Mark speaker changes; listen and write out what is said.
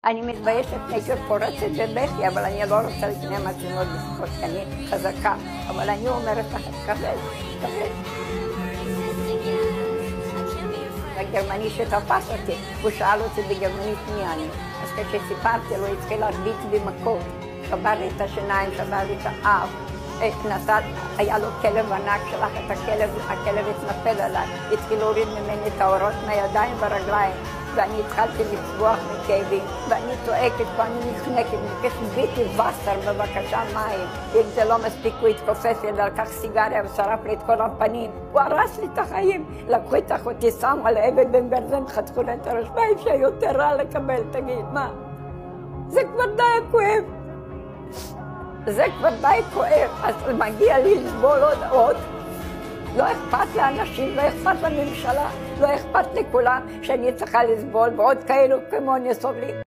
Speaker 1: אני מתביישת לפני שפורצת בבכי, אבל אני לא רוצה לפני המצלמות לפחות, כי אני חזקה. אבל אני אומרת לכם, כבד. הגרמני שתפס אותי, הוא שאל אותי בגרמנית מי אני. אז כשסיפרתי לו, התחיל להרביץ במכות. שבר לי את השיניים, שבר לי את האף. היה לו כלב ענק, שלח את הכלב התנפל עליי. התחיל להוריד ממני את האורות מהידיים והרגליים. ואני התחלתי לצבוח מכאבים, ואני צועקת ואני נחנקת, מבקשת ביטי וסר בבקשה מים. אם זה לא מספיק הוא התכופף יד, לקח סיגריה ושרף לי את כל הפנים. הוא הרס לי את החיים. לקחו את אחותי, שמו על אבן בן גרזן, חתכו לה את הראש. מה אפשר יותר רע לקבל, תגיד, מה? זה כבר די כואב. זה כבר די כואב, אז מגיע לי לסבול עוד. לא אכפת לאנשים, לא אכפת לממשלה, לא אכפת לכולם שאני צריכה לסבול, ועוד כאלו כמוני סובלים.